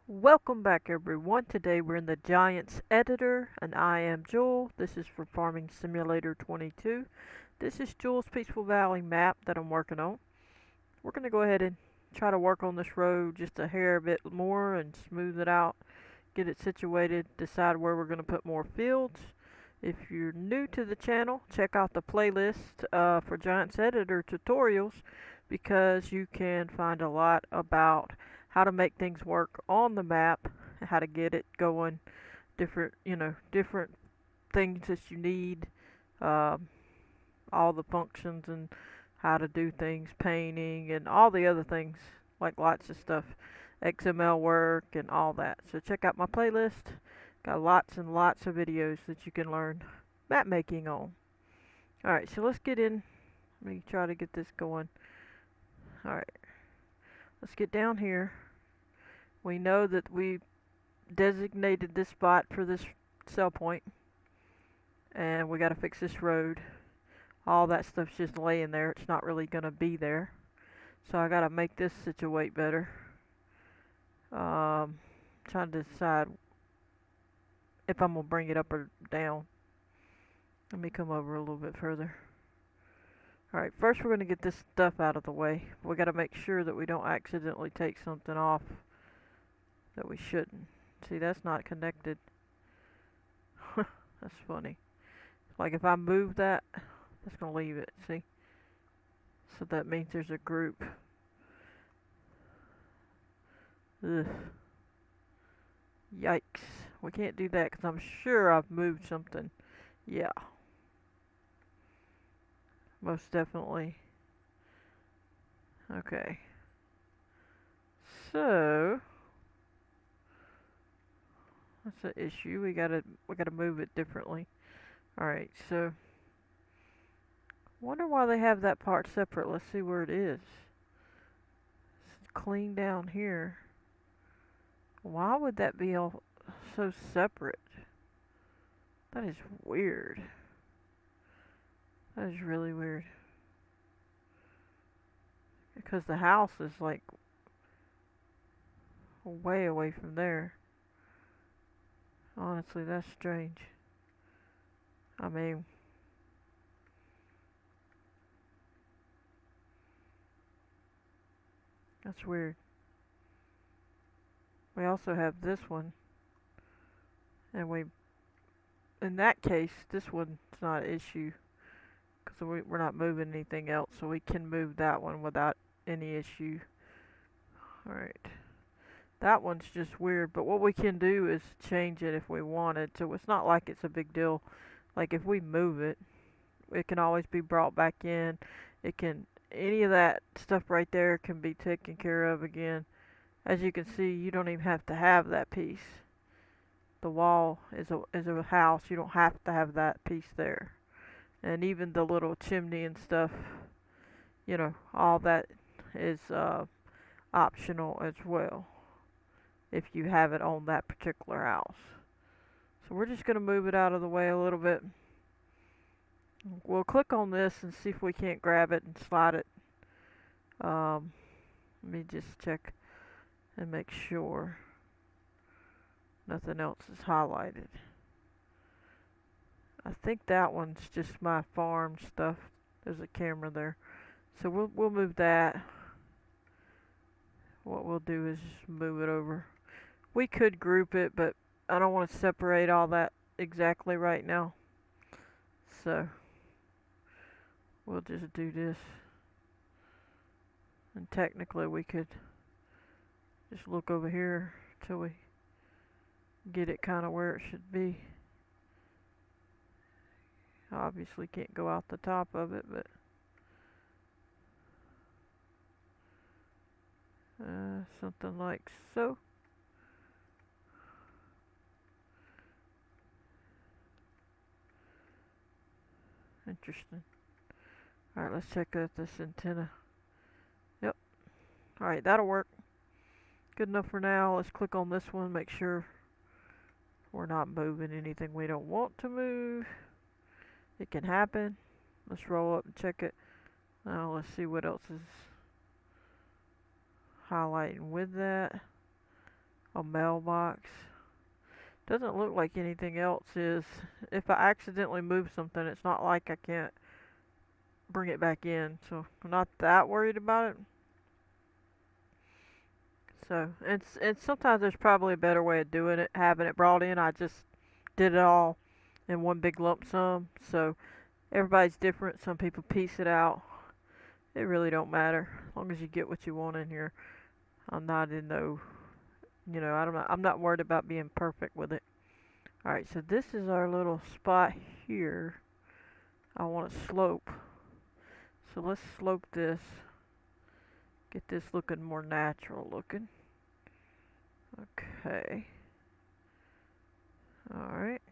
Welcome back everyone. Today we're in the Giants editor and I am Jewel. This is for Farming Simulator 22. This is Jewel's Peaceful Valley map that I'm working on. We're going to go ahead and try to work on this road just a hair bit more and smooth it out, get it situated, decide where we're going to put more fields. If you're new to the channel, check out the playlist for Giants Editor tutorials because you can find a lot about how to make things work on the map, how to get it going, different things that you need, um, all the functions and how to do things, painting and all the other things, like lots of stuff, XML work and all that. So check out my playlist. Got lots and lots of videos that you can learn map making on. Alright, so let's get in. Let me try to get this going. Alright, let's get down here. We know that we designated this spot for this cell point, and we got to fix this road. All that stuff's just laying there. It's not really going to be there. So I got to make this situate better. Trying to decide if I'm going to bring it up or down. Let me come over a little bit further. Alright, first we're going to get this stuff out of the way. We got to make sure that we don't accidentally take something off that we shouldn't. See, that's not connected. That's funny. Like if I move that, that's going to leave it, see? So that means there's a group. Ugh. Yikes. We can't do that because I'm sure I've moved something. Yeah. Most definitely. Okay. So that's an issue. We gotta move it differently. Alright, so wonder why they have that part separate. Let's see where it is. It's clean down here. Why would that be all so separate? That is weird. That is really weird. Because the house is like way away from there. Honestly, that's strange. I mean, that's weird. We also have this one. And in that case, this one's not an issue. Because we're not moving anything else. So we can move that one without any issue. Alright. That one's just weird. But what we can do is change it if we wanted. So it's not like it's a big deal. Like if we move it, it can always be brought back in. Any of that stuff right there can be taken care of again. As you can see, you don't even have to have that piece. The wall is a house. You don't have to have that piece there. And even the little chimney and stuff, all that is optional as well if you have it on that particular house. So we're just going to move it out of the way a little bit. We'll click on this and see if we can't grab it and slide it. Let me just check and make sure nothing else is highlighted. I think that one's just my farm stuff. There's a camera there. So we'll move that. What we'll do is just move it over. We could group it, but I don't want to separate all that exactly right now. So we'll just do this. And technically we could just look over here till we get it kind of where it should be. Obviously can't go out the top of it, but something like so. Interesting. Alright, let's check out this antenna. Yep. Alright, that'll work. Good enough for now. Let's click on this one, make sure we're not moving anything we don't want to move. It can happen. Let's roll up and check it. Now let's see what else is highlighting with that. A mailbox. Doesn't look like anything else is. If I accidentally move something, it's not like I can't bring it back in, so I'm not that worried about it. So, and sometimes there's probably a better way of doing it, having it brought in. I just did it all in one big lump sum. So everybody's different. Some people piece it out. It really don't matter as long as you get what you want in here. I'm not in no, I'm not worried about being perfect with it. All right, so this is our little spot here. I want to slope. So let's slope this. Get this looking more natural looking. Okay. Alright.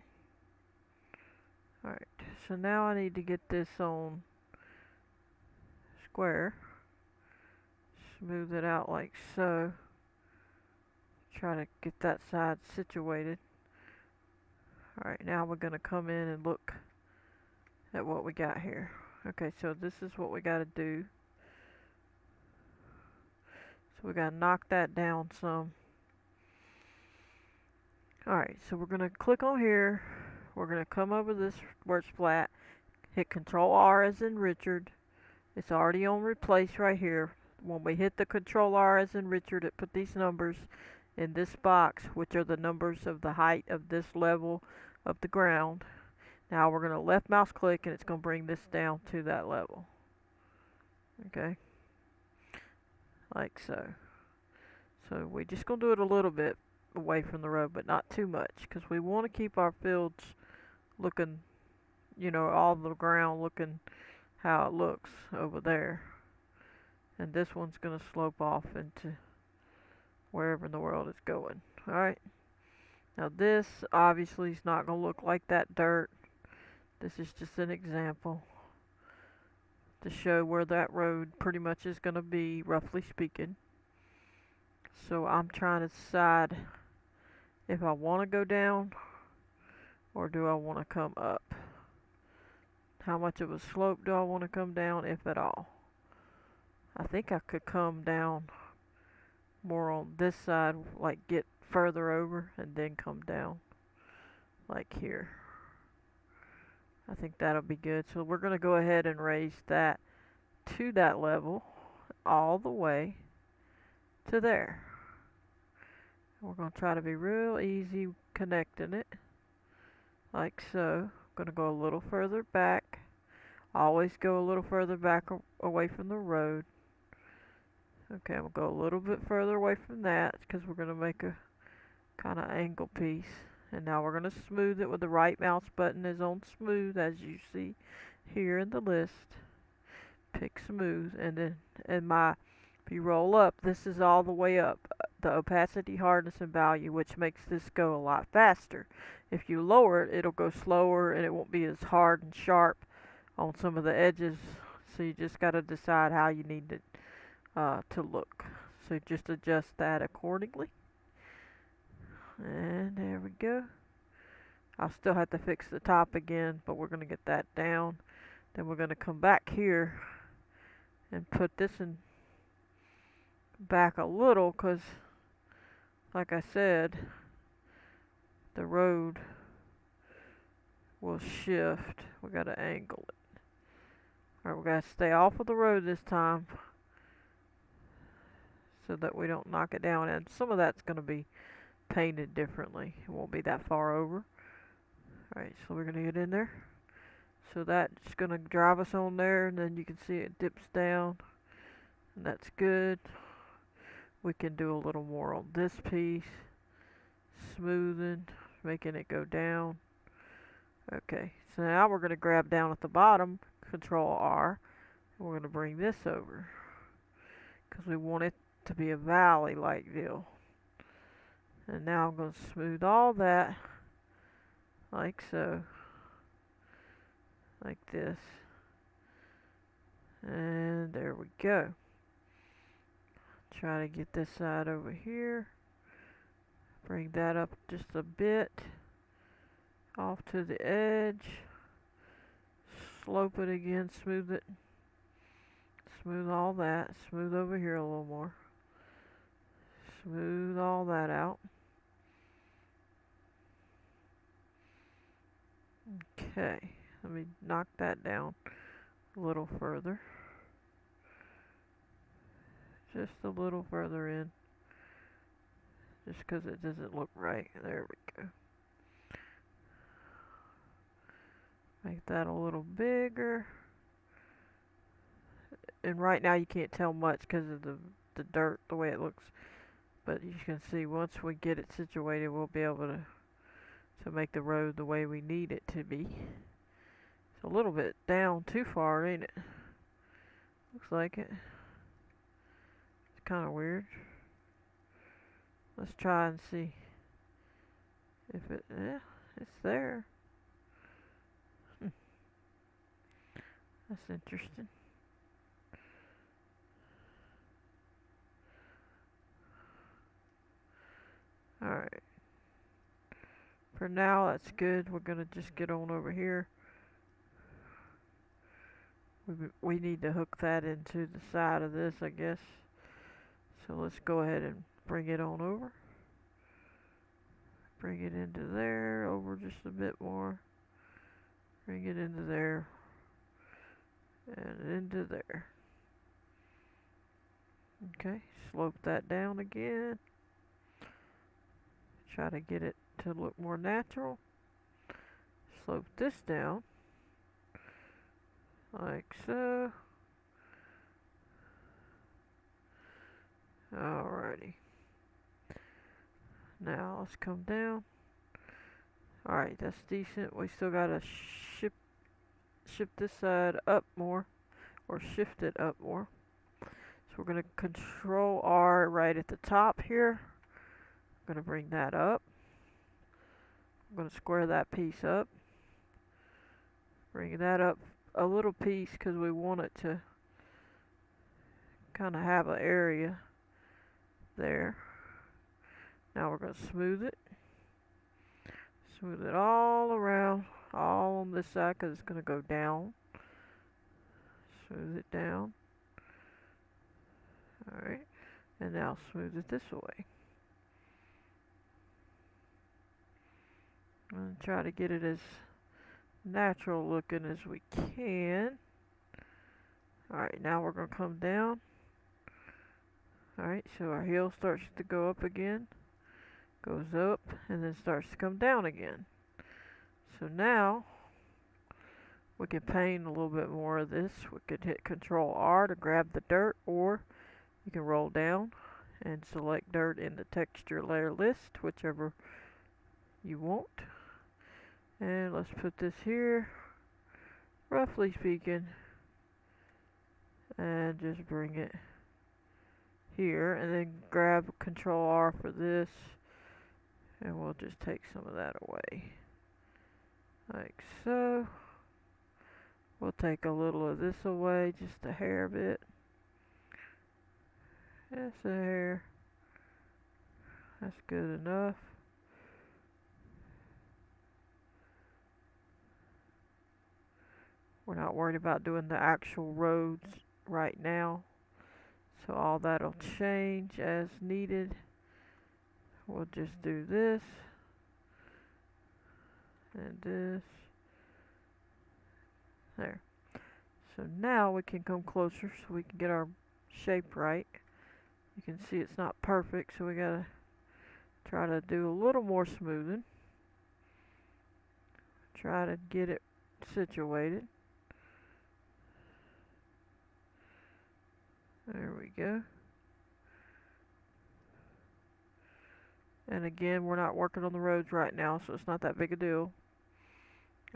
Alright. So now I need to get this on square. Smooth it out like so. Try to get that side situated. Alright, now we're going to come in and look at what we got here. Okay, so this is what we got to do. So we got to knock that down some. Alright, so we're going to click on here. We're going to come over this where it's flat. Hit Control R as in Richard. It's already on replace right here. When we hit the Control R as in Richard, it put these numbers in this box, which are the numbers of the height of this level of the ground. Now we're going to left mouse click and it's going to bring this down to that level. Okay. Like so. So we're just going to do it a little bit away from the road, but not too much, because we want to keep our fields looking, all the ground looking how it looks over there. And this one's going to slope off into wherever in the world it's going. Alright. Now this obviously is not going to look like that dirt. This is just an example to show where that road pretty much is going to be, roughly speaking. So I'm trying to decide if I want to go down or do I want to come up. How much of a slope do I want to come down, if at all? I think I could come down more on this side, like get further over and then come down like here. I think that'll be good. So we're going to go ahead and raise that to that level all the way to there. We're going to try to be real easy connecting it like so. I'm going to go a little further back. Always go a little further back away from the road. Okay, we'll go a little bit further away from that because we're going to make a kind of angle piece. And now we're going to smooth it with the right mouse button is on smooth, as you see here in the list. Pick smooth, and then if you roll up, this is all the way up, the opacity, hardness, and value, which makes this go a lot faster. If you lower it, it'll go slower and it won't be as hard and sharp on some of the edges. So you just got to decide how you need it to look. So just adjust that accordingly. And there we go. I'll still have to fix the top again, but we're going to get that down. Then we're going to come back here and put this in back a little, because like I said, the road will shift. We got to angle it. Alright, we got to stay off of the road this time so that we don't knock it down. And some of that's going to be painted differently. It won't be that far over. Alright, so we're going to get in there. So that's going to drive us on there, and then you can see it dips down. And that's good. We can do a little more on this piece. Smoothing, making it go down. Okay, so now we're going to grab down at the bottom, Control R, and we're going to bring this over, because we want it to be a valley-like deal. And now I'm going to smooth all that, like so, like this. And there we go. Try to get this side over here. Bring that up just a bit. Off to the edge. Slope it again, smooth it. Smooth all that. Smooth over here a little more. Smooth all that out. Okay, let me knock that down a little further. Just a little further in. Just because it doesn't look right. There we go. Make that a little bigger. And right now you can't tell much because of the dirt, the way it looks. But you can see once we get it situated, we'll be able to make the road the way we need it to be. It's a little bit down too far, ain't it? Looks like it. It's kind of weird. Let's try and see if yeah, it's there. That's interesting. Alright. For now, that's good. We're gonna just get on over here. We need to hook that into the side of this, I guess. So let's go ahead and bring it on over. Bring it into there, over just a bit more. Bring it into there. And into there. Okay, slope that down again. Try to get it to look more natural. Slope this down. Like so. Alrighty. Now let's come down. Alright, that's decent. We still gotta shift this side up more. Or shift it up more. So we're gonna control R right at the top here. I'm gonna bring that up. I'm gonna square that piece up. Bring that up a little piece because we want it to kind of have an area there. Now we're going to smooth it. Smooth it all around, all on this side because it's going to go down. Smooth it down. Alright, and now smooth it this way. I'm going to try to get it as natural looking as we can. Alright, now we're going to come down. Alright, so our heel starts to go up again. Goes up and then starts to come down again. So now we can paint a little bit more of this. We could hit Control R to grab the dirt, or you can roll down and select dirt in the texture layer list, whichever you want. And let's put this here, roughly speaking, and just bring it here, and then grab Control R for this, and we'll just take some of that away, like so. We'll take a little of this away, just a hair bit, just a hair. That's good enough. We're not worried about doing the actual roads right now, so all that'll change as needed. We'll just do this and this. There. So now we can come closer so we can get our shape right. You can see it's not perfect, so we gotta try to do a little more smoothing. Try to get it situated. There we go. And again, we're not working on the roads right now, so it's not that big a deal.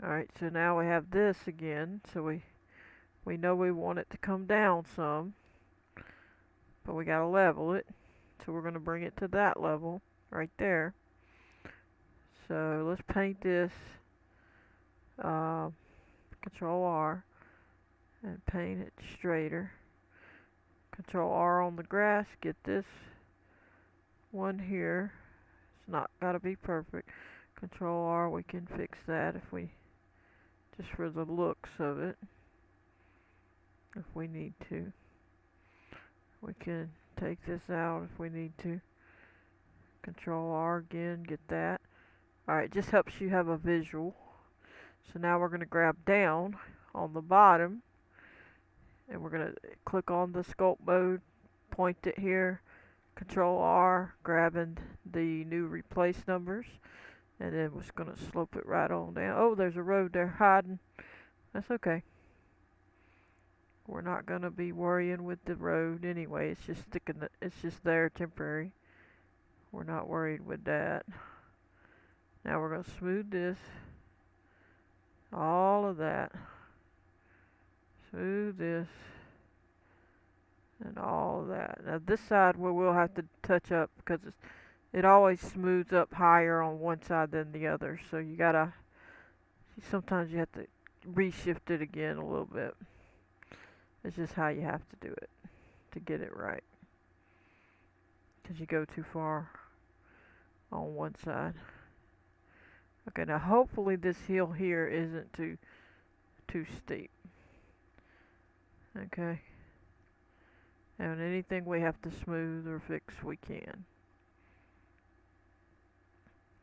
Alright, so now we have this again, so we know we want it to come down some, but we gotta level it, so we're gonna bring it to that level right there. So let's paint this, Control R, and paint it straighter. Control R on the grass, get this one here. It's not gotta be perfect. Control R, we can fix that if we, just for the looks of it, if we need to. We can take this out if we need to. Control R again, get that. Alright, just helps you have a visual. So now we're going to grab down on the bottom, and we're going to click on the sculpt mode, point it here, Control R, grabbing the new replace numbers, and then we're just going to slope it right on down. Oh, there's a road there hiding. That's okay. We're not going to be worrying with the road anyway. It's just it's just there temporary. We're not worried with that. Now we're going to smooth this. All of that. Smooth this. And all of that. Now this side we will have to touch up because it always smooths up higher on one side than the other. So you gotta, sometimes you have to reshift it again a little bit. It's just how you have to do it to get it right. Because you go too far on one side. Okay, now hopefully this hill here isn't too steep. Okay. And anything we have to smooth or fix, we can.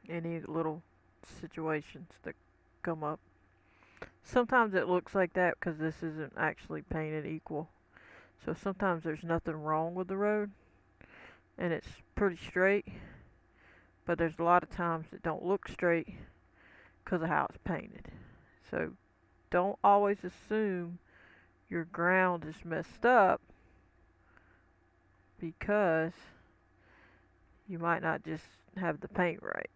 Any little situations that come up. Sometimes it looks like that because this isn't actually painted equal. So sometimes there's nothing wrong with the road and it's pretty straight. But there's a lot of times it don't look straight because of how it's painted. So don't always assume your ground is messed up because you might not just have the paint right.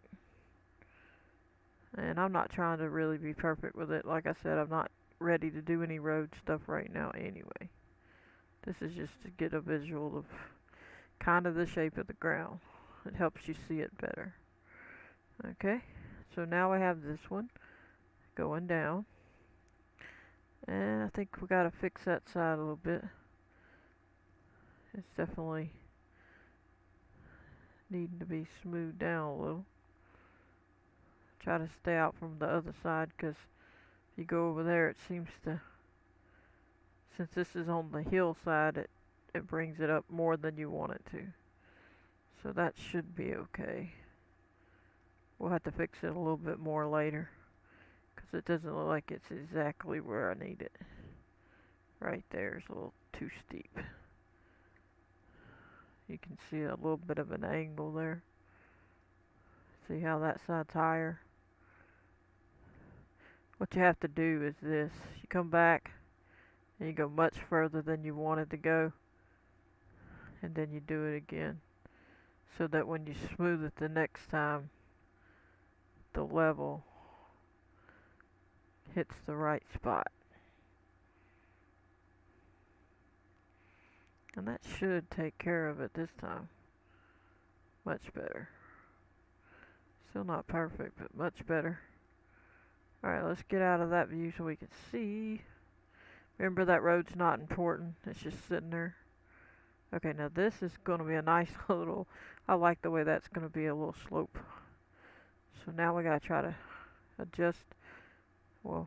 And I'm not trying to really be perfect with it. Like I said, I'm not ready to do any road stuff right now anyway. This is just to get a visual of kind of the shape of the ground. It helps you see it better. Okay, so now I have this one going down. And I think we gotta fix that side a little bit. It's definitely needing to be smoothed down a little. Try to stay out from the other side because if you go over there, it seems to, since this is on the hillside, it brings it up more than you want it to. So that should be okay. We'll have to fix it a little bit more later because it doesn't look like it's exactly where I need it. Right there is a little too steep. You can see a little bit of an angle there. See how that side's higher? What you have to do is this. You come back and you go much further than you wanted to go. And then you do it again. So that when you smooth it the next time, the level hits the right spot. And that should take care of it this time. Much better. Still not perfect, but much better. Alright, let's get out of that view so we can see. Remember that road's not important. It's just sitting there. Okay, now this is going to be a nice little, I like the way that's going to be a little slope. So now we got to try to adjust. Well,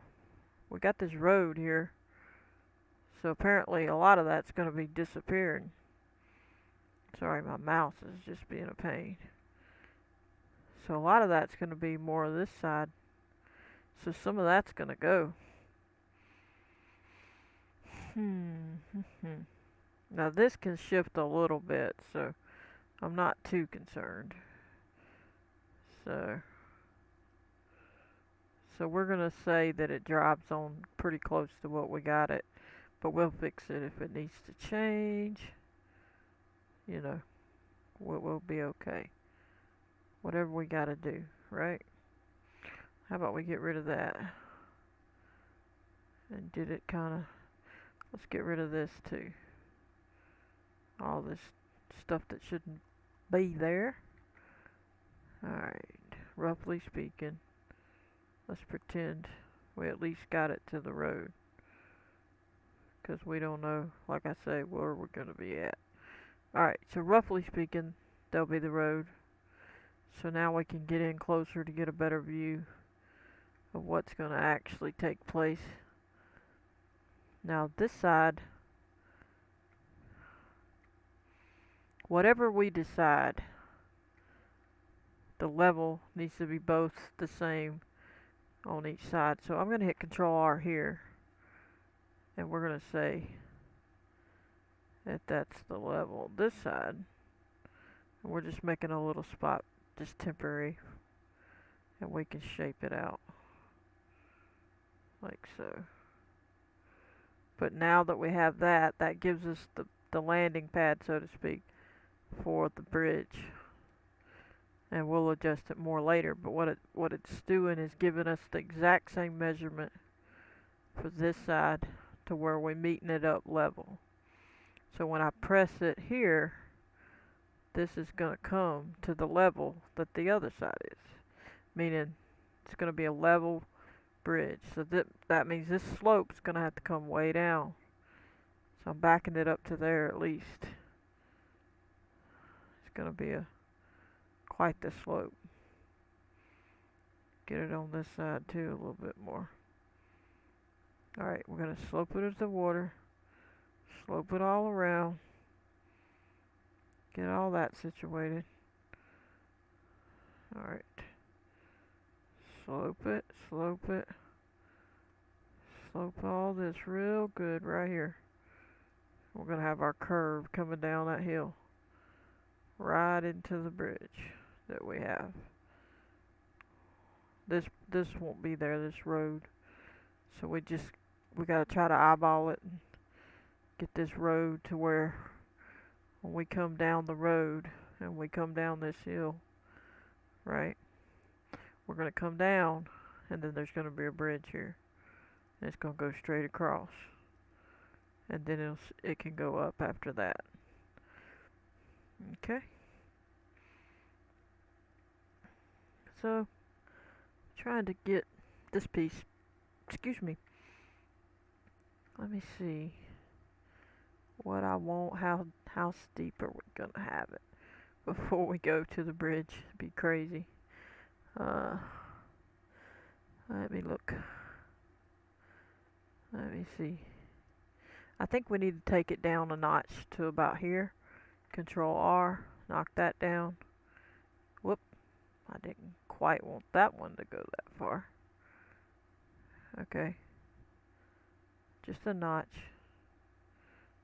we got this road here. So apparently a lot of that's going to be disappearing. Sorry, my mouse is just being a pain. So a lot of that's going to be more of this side. So some of that's going to go. Now this can shift a little bit, so I'm not too concerned. So we're going to say that it drops on pretty close to what we got it. But we'll fix it if it needs to change. You know, we'll be okay. Whatever we got to do, right? How about we get rid of that? And did it kind of... Let's get rid of this too. All this stuff that shouldn't be there. Alright, roughly speaking, let's pretend we at least got it to the road. Because we don't know, like I say, where we're going to be at. Alright, so roughly speaking, there'll be the road. So now we can get in closer to get a better view of what's going to actually take place. Now this side, whatever we decide, the level needs to be both the same on each side. So I'm going to hit Control R here, and we're going to say that that's the level this side. And we're just making a little spot, just temporary, and we can shape it out like so. But now that we have that, that gives us the landing pad, so to speak, for the bridge. And we'll adjust it more later, but what it's doing is giving us the exact same measurement for this side to where we're meeting it up level. So when I press it here, this is going to come to the level that the other side is, meaning it's going to be a level bridge. So that means this slope is going to have to come way down. So I'm backing it up to there at least. It's going to be quite the slope. Get it on this side too a little bit more. Alright, we're going to slope it at the water. Slope it all around. Get all that situated. Alright. Slope it, slope it. Slope all this real good right here. We're going to have our curve coming down that hill. Right into the bridge that we have. This won't be there, this road. So we got to try to eyeball it and get this road to where when we come down the road and we come down this hill, right? We're going to come down and then there's going to be a bridge here. And it's going to go straight across. And then it can go up after that. Okay. So, trying to get this piece, excuse me. Let me see what I want, how steep are we going to have it before we go to the bridge. It'd be crazy. Let me look. Let me see. I think we need to take it down a notch to about here. Control R, knock that down. Whoop, I didn't quite want that one to go that far. Okay. Just a notch.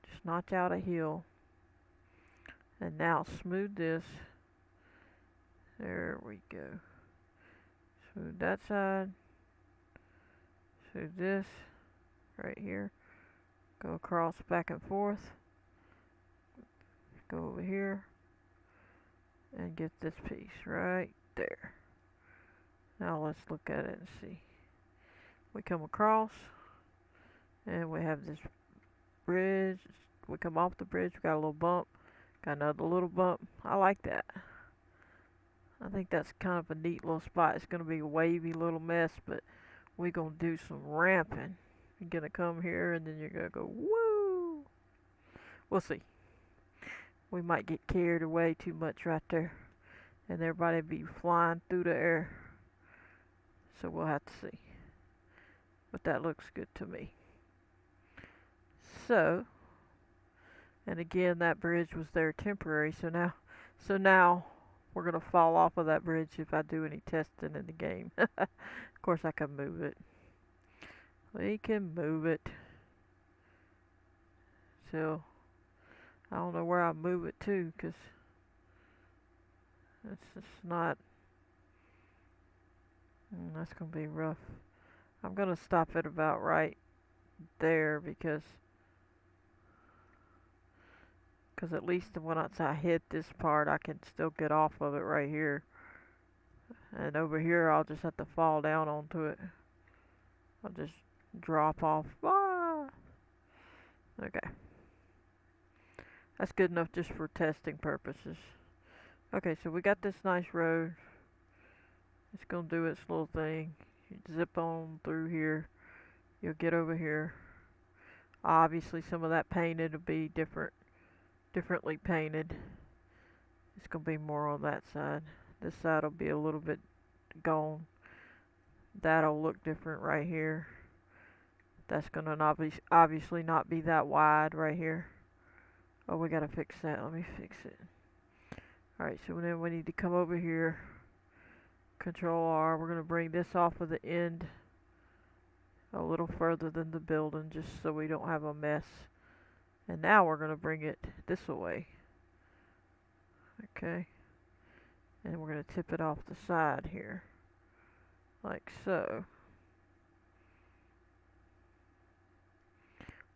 Just notch out a heel. And now smooth this. There we go. Smooth that side. Smooth this right here. Go across back and forth. Go over here. And get this piece right there. Now let's look at it and see. We come across. And we have this bridge. We come off the bridge. We got a little bump. Got another little bump. I like that. I think that's kind of a neat little spot. It's going to be a wavy little mess, but we're going to do some ramping. You're going to come here and then you're going to go, woo! We'll see. We might get carried away too much right there. And everybody be flying through the air. So we'll have to see. But that looks good to me. So, and again, that bridge was there temporary. So now we're going to fall off of that bridge if I do any testing in the game. Of course, I can move it. We can move it. So, I don't know where I move it to, because it's just not. That's going to be rough. I'm going to stop it about right there, because at least once I hit this part, I can still get off of it right here. And over here, I'll just have to fall down onto it. I'll just drop off. Ah! Okay. That's good enough just for testing purposes. Okay, so we got this nice road. It's going to do its little thing. You zip on through here. You'll get over here. Obviously, some of that painted will be differently painted. It's going to be more on that side. This side will be a little bit gone. That'll look different right here. That's going to obviously not be that wide right here. Oh, we got to fix that. Let me fix it. Alright, so then we need to come over here. Control R. We're going to bring this off of the end a little further than the building just so we don't have a mess. And now we're going to bring it this way. Okay. And we're going to tip it off the side here. Like so.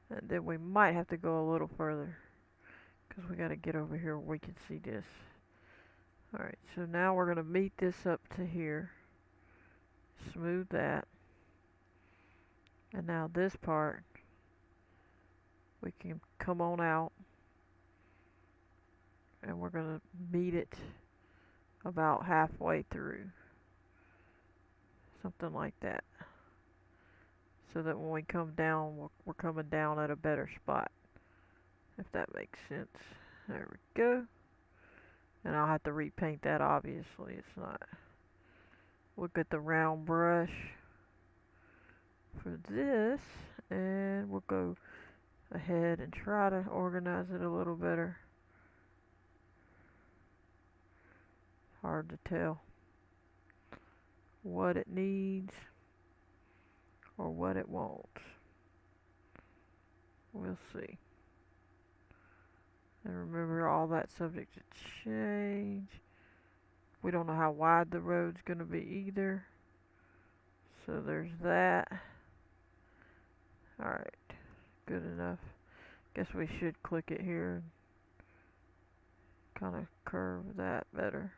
And then we might have to go a little further, because we got to get over here where we can see this. Alright, so now we're going to meet this up to here. Smooth that. And now this part, we can come on out. And we're going to meet it about halfway through. Something like that. So that when we come down, we're coming down at a better spot. If that makes sense. There we go. And I'll have to repaint that, obviously. It's not. We'll get the round brush for this. And we'll go ahead and try to organize it a little better. Hard to tell what it needs or what it wants. We'll see. And remember, all that subject to change. We don't know how wide the road's going to be either. So there's that. Alright. Good enough. Guess we should click it here and kind of curve that better.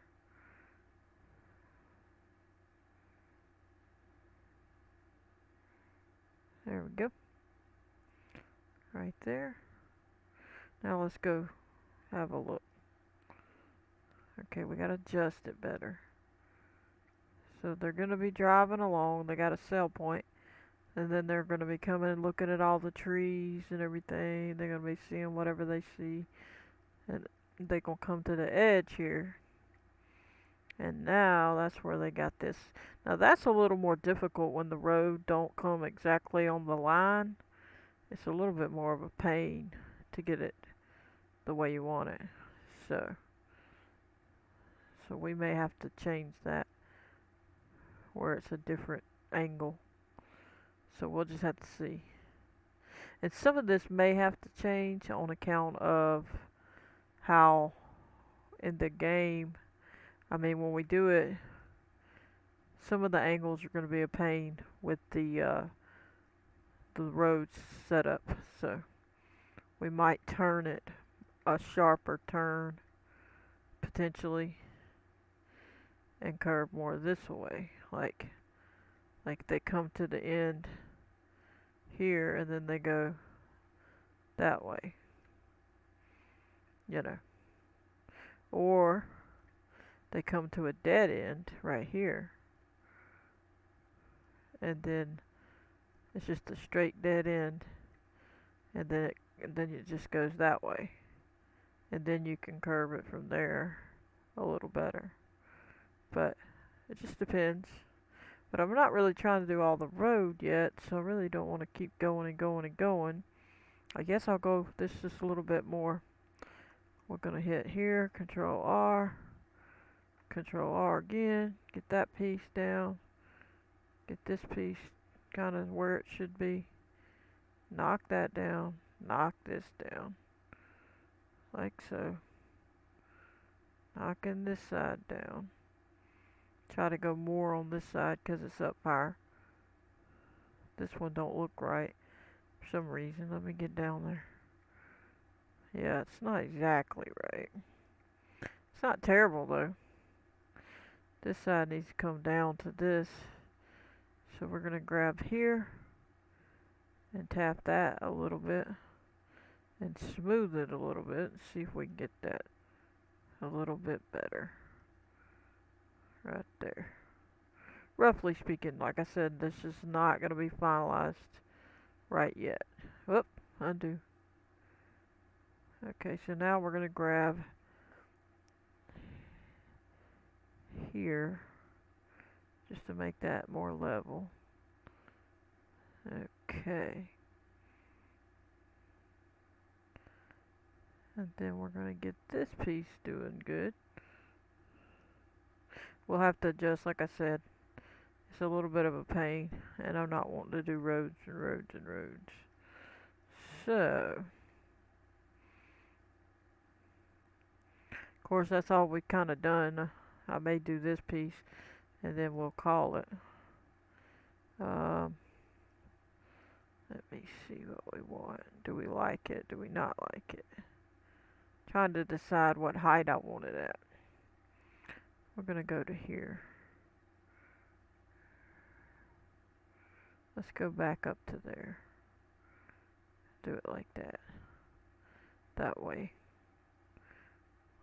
There we go. Right there. Now let's go have a look. Okay, we gotta adjust it better. So they're gonna be driving along. They got a sell point, and then they're gonna be coming and looking at all the trees and everything. They're gonna be seeing whatever they see, and they're gonna come to the edge here. And now that's where they got this. Now that's a little more difficult when the road don't come exactly on the line. It's a little bit more of a pain to get it the way you want it. So we may have to change that where it's a different angle. So we'll just have to see. And some of this may have to change on account of how in the game, I mean, when we do it, some of the angles are going to be a pain with the roads set up. So we might turn it a sharper turn potentially and curve more this way, like they come to the end here and then they go that way, you know, or they come to a dead end right here and then it's just a straight dead end, and then it just goes that way, and then you can curve it from there a little better. But it just depends. But I'm not really trying to do all the road yet, so I really don't want to keep going and going and going. I guess I'll go this just a little bit more. We're gonna hit here, Control R again, get that piece down, get this piece kind of where it should be, knock that down, knock this down, like so, knocking this side down, try to go more on this side because it's up higher. This one don't look right for some reason. Let me get down there. Yeah, it's not exactly right. It's not terrible though. This side needs to come down to this. So we're going to grab here and tap that a little bit and smooth it a little bit and see if we can get that a little bit better. Right there. Roughly speaking, like I said, this is not going to be finalized right yet. Whoop, undo. Okay, so now we're going to grab here just to make that more level. Okay. And then we're going to get this piece doing good. we'll have to adjust, like I said. It's a little bit of a pain, and I'm not wanting to do roads and roads and roads. So, of course, that's all we kind of done. I may do this piece, and then we'll call it. Um, Let me see what we want. Do we like it? Do we not like it? Trying to decide what height I want it at. We're gonna go to here. Let's go back up to there. Do it like that. That way.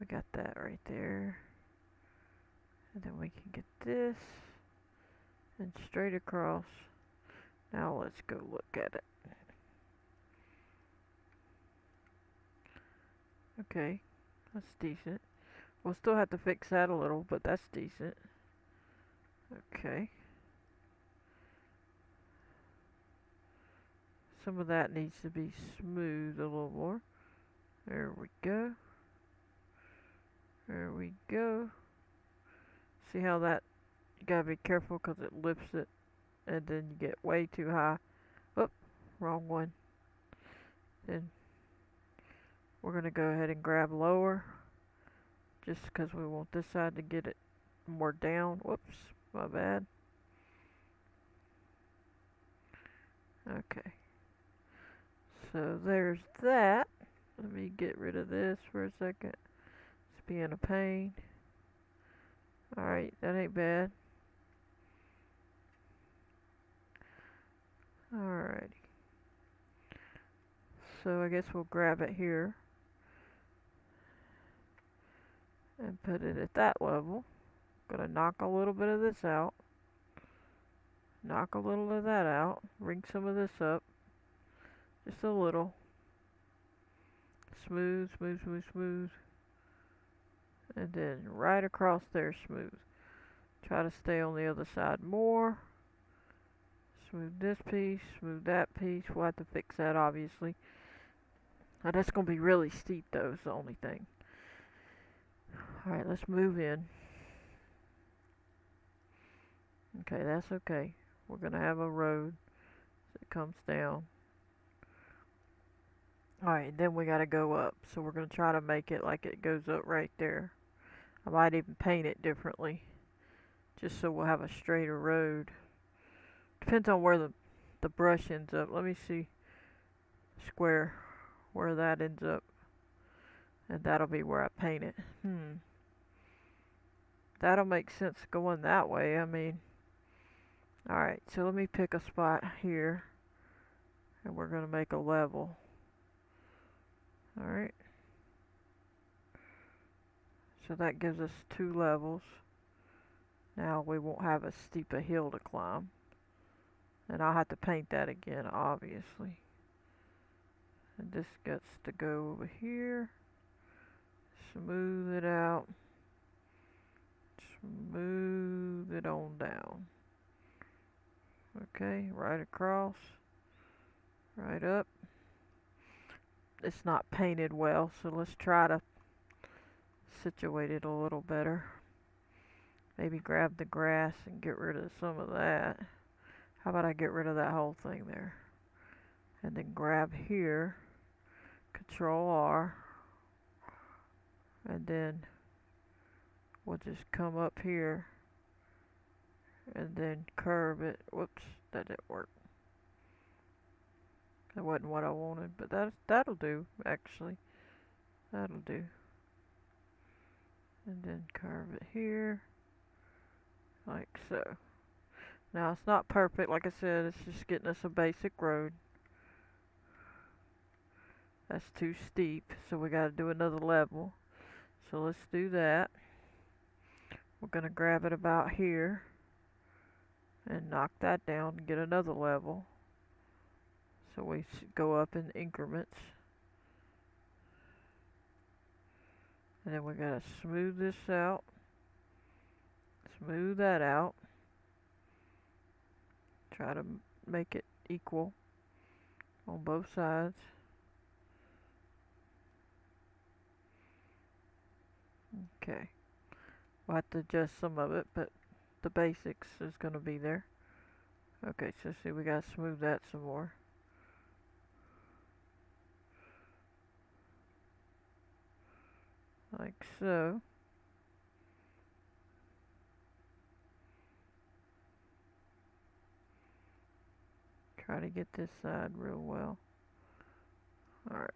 We got that right there. And then we can get this. And straight across. Now let's go look at it. Okay. That's decent. We'll still have to fix that a little, but that's decent. Okay. Some of that needs to be smoothed a little more. There we go. There we go. See how that, you gotta be careful because it lifts it and then you get way too high. Oop, wrong one. Then we're gonna go ahead and grab lower just because we want this side to get it more down. Whoops, my bad. Okay. So there's that. Let me get rid of this for a second. It's being a pain. Alright, that ain't bad. Alrighty. So I guess we'll grab it here and put it at that level. Gonna knock a little bit of this out. Knock a little of that out. Bring some of this up. Just a little. Smooth, smooth, smooth, smooth. And then right across there, smooth. Try to stay on the other side more. Smooth this piece, smooth that piece. We'll have to fix that, obviously. Now that's going to be really steep, though, is the only thing. Alright, let's move in. Okay, that's okay. We're going to have a road that comes down. Alright, then we got to go up. So we're going to try to make it like it goes up right there. I might even paint it differently, just so we'll have a straighter road. Depends on where the brush ends up. Let me see square where that ends up, and that'll be where I paint it. That'll make sense going that way. I mean, alright, so let me pick a spot here, and we're gonna make a level. Alright, so that gives us 2 levels. Now we won't have as steep a hill to climb. And I'll have to paint that again, obviously. And this gets to go over here. Smooth it out. Smooth it on down. Okay, right across. Right up. It's not painted well, so let's try to situate it a little better. Maybe grab the grass and get rid of some of that. How about I get rid of that whole thing there? And then grab here, Control R, and then we'll just come up here and then curve it. Whoops, that didn't work. That wasn't what I wanted, but that'll do, actually. That'll do. And then curve it here, like so. Now it's not perfect, like I said, it's just getting us a basic road. That's too steep, so we gotta do another level. So let's do that. We're gonna grab it about here and knock that down and get another level. So we go up in increments. And then we gotta smooth this out. Smooth that out. Try to make it equal on both sides. Okay. We'll have to adjust some of it, but the basics is going to be there. Okay, so see, we got to smooth that some more. Like so. Try to get this side real well. Alright.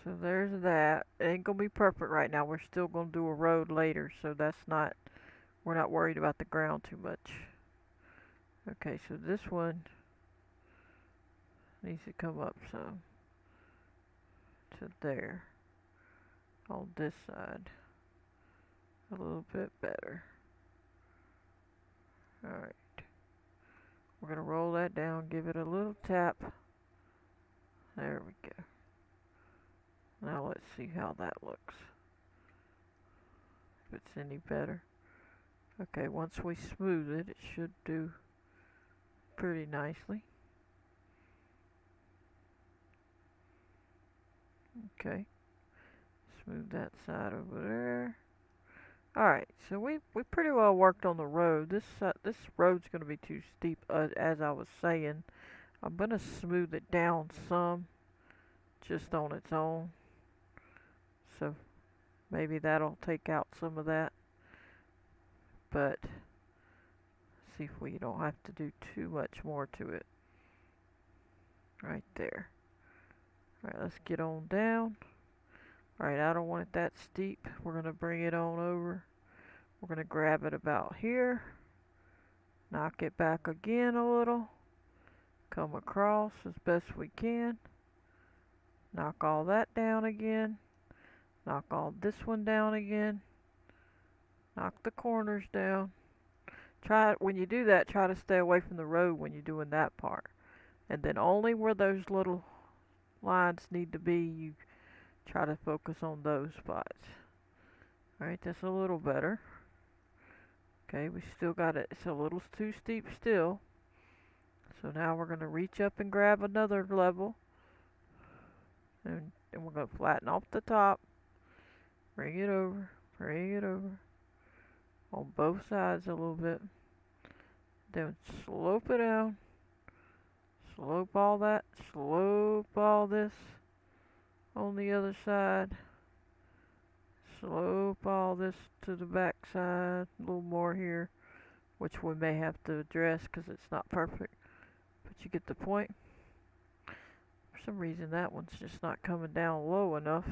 So there's that. It ain't gonna be perfect right now. We're still gonna do a road later, so we're not worried about the ground too much. Okay, so this one needs to come up some to there on this side a little bit better. Alright, we're gonna roll that down, give it a little tap. There we go. Now let's see how that looks, if it's any better. Okay, once we smooth it, it should do pretty nicely. Okay, smooth that side over there. Alright, so we pretty well worked on the road. This road's going to be too steep, as I was saying. I'm going to smooth it down some, just on its own. So maybe that'll take out some of that. But see if we don't have to do too much more to it. Right there. Alright, let's get on down. Alright, I don't want it that steep. We're going to bring it on over. We're going to grab it about here. Knock it back again a little. Come across as best we can. Knock all that down again. Knock all this one down again. Knock the corners down. When you do that, try to stay away from the road when you're doing that part. And then only where those little lines need to be, you try to focus on those spots. Alright, that's a little better. Okay, we still got it. It's a little too steep still. So now we're going to reach up and grab another level. And we're going to flatten off the top. Bring it over. Bring it over. On both sides a little bit. Then slope it down. Slope all that. Slope all this on the other side. Slope all this to the back side. A little more here, which we may have to address because it's not perfect. But you get the point. For some reason that one's just not coming down low enough.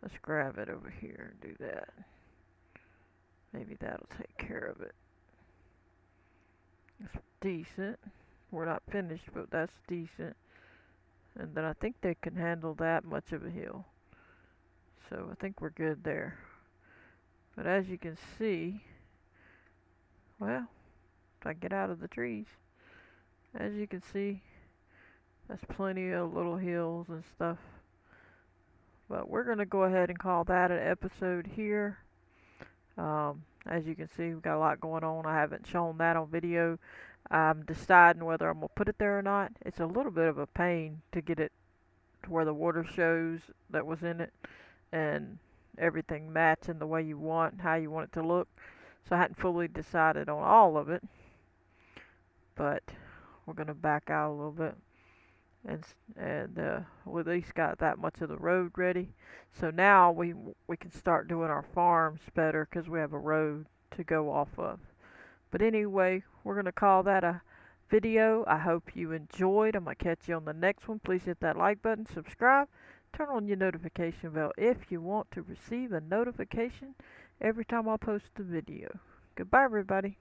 Let's grab it over here and do that. Maybe that'll take care of it. It's decent. We're not finished, but that's decent. And then I think they can handle that much of a hill. So I think we're good there. But as you can see, well, if I get out of the trees, as you can see, that's plenty of little hills and stuff. But we're going to go ahead and call that an episode here. As you can see, we've got a lot going on. I haven't shown that on video. I'm deciding whether I'm going to put it there or not. It's a little bit of a pain to get it to where the water shows that was in it and everything matching the way you want, how you want it to look. So I hadn't fully decided on all of it. But we're going to back out a little bit. And we at least got that much of the road ready. So now we can start doing our farms better because we have a road to go off of. But anyway, we're going to call that a video. I hope you enjoyed. I'm going to catch you on the next one. Please hit that like button, subscribe, turn on your notification bell if you want to receive a notification every time I post a video. Goodbye, everybody.